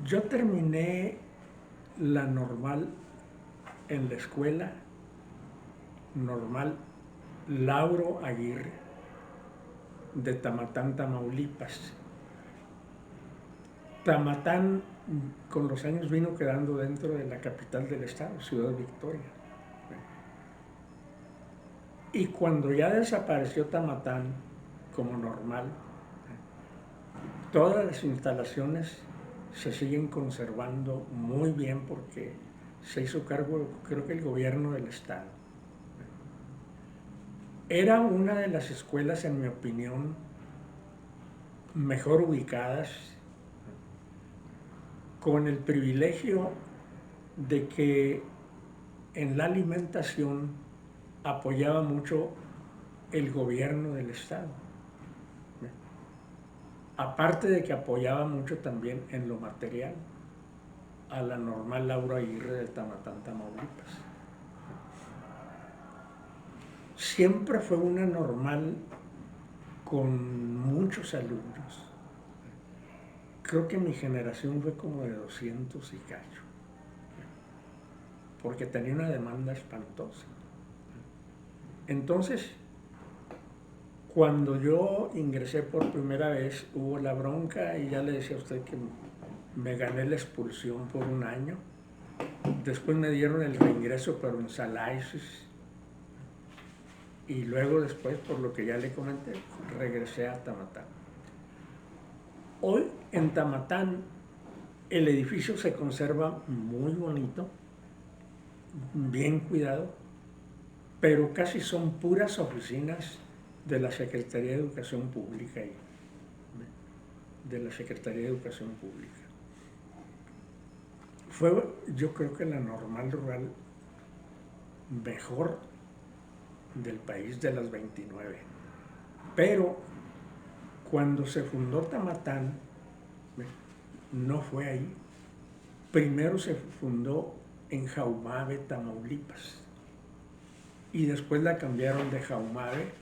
Yo terminé la normal en la escuela normal Lauro Aguirre de Tamatán, Tamaulipas. Tamatán con los años vino quedando dentro de la capital del estado, Ciudad Victoria. Y cuando ya desapareció Tamatán como normal, todas las instalaciones se siguen conservando muy bien porque se hizo cargo, creo que el gobierno del estado. Era una de las escuelas, en mi opinión, mejor ubicadas, con el privilegio de que en la alimentación apoyaba mucho el gobierno del estado. Aparte de que apoyaba mucho también en lo material a la normal Lauro Aguirre de Tamatán, Tamaulipas. Siempre fue una normal con muchos alumnos. Creo que mi generación fue como de 200 y cacho, porque tenía una demanda espantosa. Entonces, cuando yo ingresé por primera vez, hubo la bronca y ya le decía a usted que me gané la expulsión por un año. Después me dieron el reingreso, pero en Salaisis. Y luego después, por lo que ya le comenté, regresé a Tamatán. Hoy en Tamatán el edificio se conserva muy bonito, bien cuidado, pero casi son puras oficinas de la Secretaría de Educación Pública y de la Secretaría de Educación Pública. Fue, yo creo que la normal rural mejor del país de las 29. Pero cuando se fundó Tamatán, no fue ahí. Primero se fundó en Jaumabe, Tamaulipas. Y después la cambiaron de Jaumabe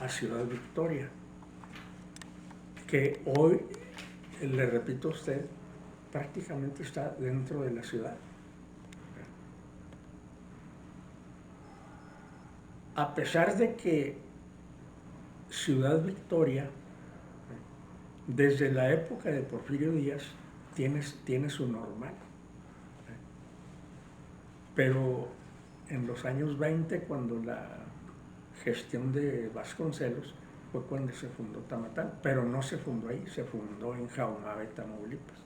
a Ciudad Victoria, que hoy, le repito a usted, prácticamente está dentro de la ciudad. A pesar de que Ciudad Victoria, desde la época de Porfirio Díaz, tiene su normal, pero en los años 20, cuando la gestión de Vasconcelos, fue cuando se fundó Tamatán, pero no se fundó ahí, se fundó en Jaumabe, Tamaulipas,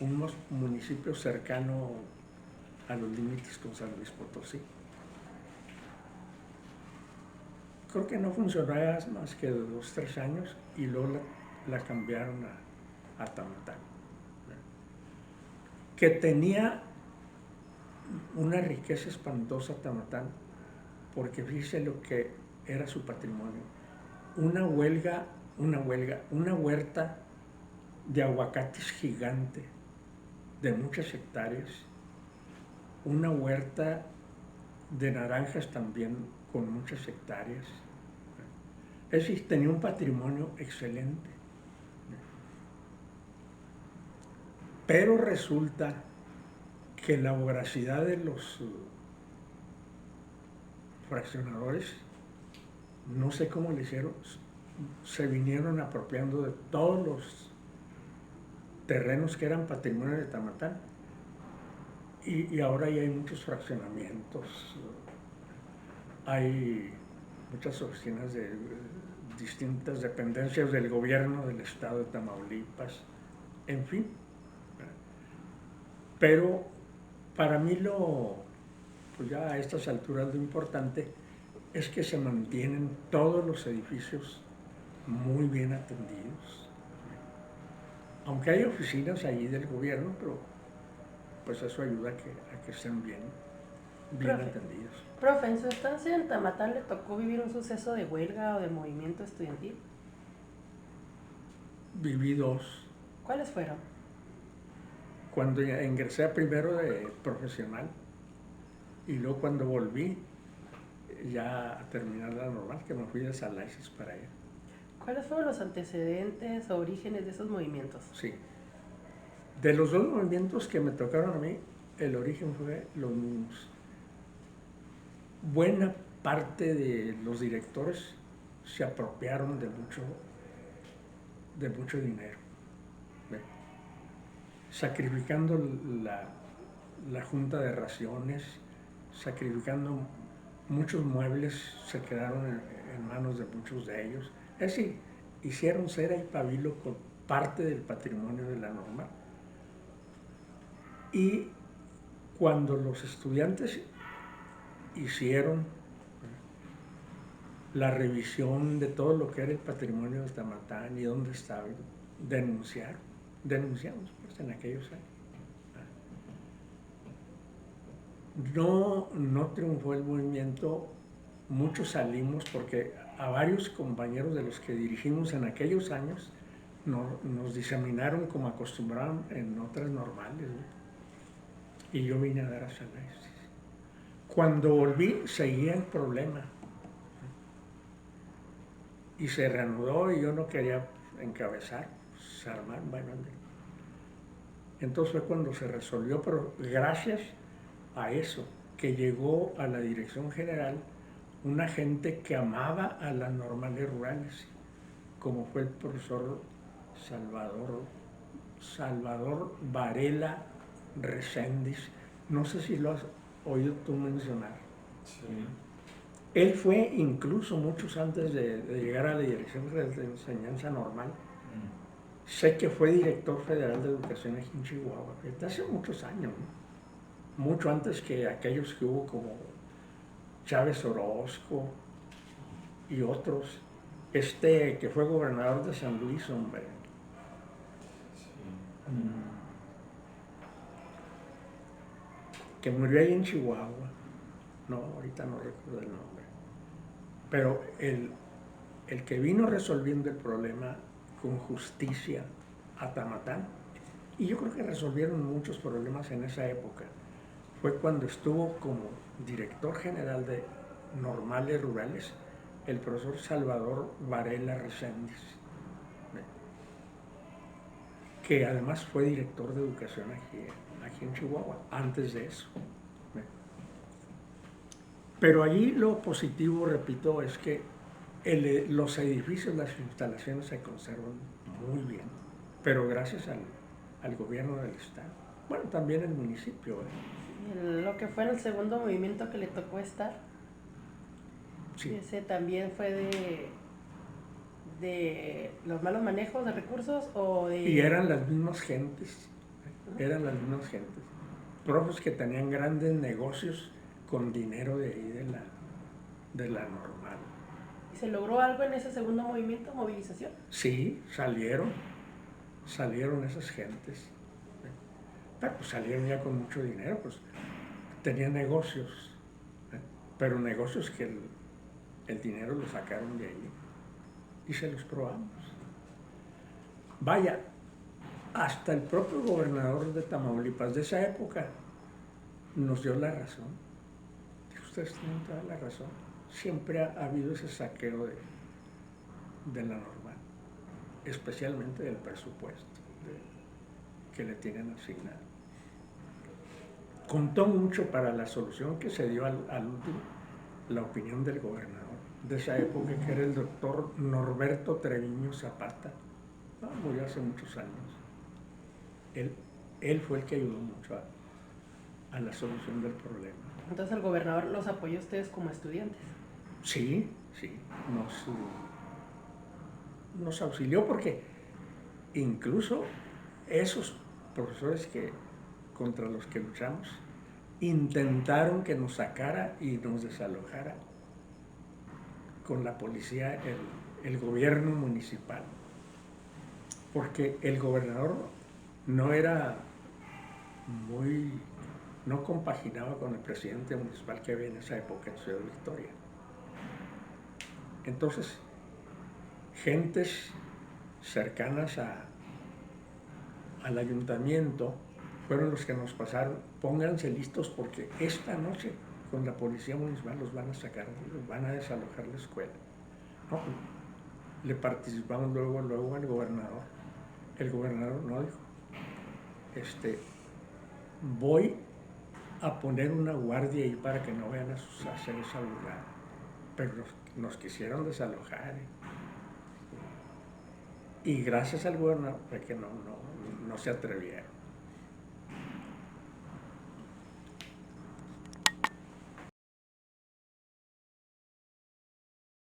un municipio cercano a los límites con San Luis Potosí. Creo que no funcionó más que 2 o 3 años y luego la cambiaron a Tamatán, que tenía una riqueza espantosa Tamatán, porque fíjese lo que era su patrimonio. Una huerta de aguacates gigante, de muchas hectáreas, una huerta de naranjas también con muchas hectáreas. Es decir, tenía un patrimonio excelente. Pero resulta que la voracidad de los fraccionadores, no sé cómo le hicieron, se vinieron apropiando de todos los terrenos que eran patrimonio de Tamatán. Y ahora ya hay muchos fraccionamientos, hay muchas oficinas de distintas dependencias del gobierno del estado de Tamaulipas, en fin. Pero para mí pues ya a estas alturas lo importante es que se mantienen todos los edificios muy bien atendidos. Aunque hay oficinas allí del gobierno, pero pues eso ayuda a que estén bien atendidos. Profe, en su estancia en Tamatán le tocó vivir un suceso de huelga o de movimiento estudiantil. Viví 2. ¿Cuáles fueron? Cuando ingresé a primero de profesional y luego cuando volví ya a terminar la normal, que me fui de Salaisis para allá. ¿Cuáles fueron los antecedentes o orígenes de esos movimientos? Sí. De los dos movimientos que me tocaron a mí, el origen fue los mismos. Buena parte de los directores se apropiaron de mucho dinero, ¿ve? Sacrificando la junta de raciones, sacrificando muchos muebles, se quedaron en manos de muchos de ellos. Es decir, hicieron cera y pabilo con parte del patrimonio de la Normal. Y cuando los estudiantes hicieron la revisión de todo lo que era el patrimonio de Tamatán y dónde estaba, denunciamos pues, en aquellos años. No triunfó el movimiento, muchos salimos porque a varios compañeros de los que dirigimos en aquellos años nos diseminaron como acostumbraban en otras normales, ¿no? Y yo vine a dar a San Luis. Cuando volví seguía el problema y se reanudó y yo no quería encabezar, se armaron, bueno, entonces fue cuando se resolvió, pero gracias a eso, que llegó a la dirección general una gente que amaba a las normales rurales, como fue el profesor Salvador Varela Recendis. No sé si lo has oído tú mencionar. Sí. Él fue incluso muchos antes de llegar a la Dirección de Enseñanza Normal. Sé que fue director federal de educación aquí en Chihuahua, desde hace muchos años, ¿no? Mucho antes que aquellos que hubo como Chávez Orozco y otros. Que fue gobernador de San Luis, hombre. Sí. Que murió ahí en Chihuahua. No, ahorita no recuerdo el nombre. Pero el que vino resolviendo el problema con justicia a Tamatán, y yo creo que resolvieron muchos problemas en esa época, fue cuando estuvo como director general de Normales Rurales el profesor Salvador Varela Recendis, que además fue director de educación aquí en Chihuahua, antes de eso. Pero allí lo positivo, repito, es que los edificios, las instalaciones se conservan muy bien, pero gracias al gobierno del estado. Bueno, también el municipio. Lo que fue en el segundo movimiento que le tocó estar, Sí. ese también fue de los malos manejos de recursos o de... Y eran las mismas gentes, profes que tenían grandes negocios con dinero de ahí de la Normal. ¿Y se logró algo en ese segundo movimiento, movilización? Sí, salieron esas gentes, pero pues salieron ya con mucho dinero, pues tenían negocios, pero negocios que el dinero lo sacaron de ahí y se los probamos. Vaya, hasta el propio gobernador de Tamaulipas de esa época nos dio la razón. Ustedes tienen toda la razón. Siempre ha habido ese saqueo de la Normal, especialmente del presupuesto que le tienen asignado. Contó mucho para la solución que se dio al último la opinión del gobernador de esa época, que era el doctor Norberto Treviño Zapata. Murió hace muchos años. Él fue el que ayudó mucho a la solución del problema. Entonces el gobernador los apoyó a ustedes como estudiantes. Sí, nos auxilió porque incluso esos profesores contra los que luchamos intentaron que nos sacara y nos desalojara con la policía el gobierno municipal, porque el gobernador no compaginaba con el presidente municipal que había en esa época en Ciudad Victoria. Entonces, gentes cercanas al ayuntamiento fueron los que nos pasaron: pónganse listos porque esta noche con la policía municipal los van a sacar, los van a desalojar la escuela. No, le participamos luego al gobernador. El gobernador no dijo, voy a poner una guardia ahí para que no vayan a hacer esa burrada. Pero nos quisieron desalojar. Y gracias al gobernador fue que no se atrevieron.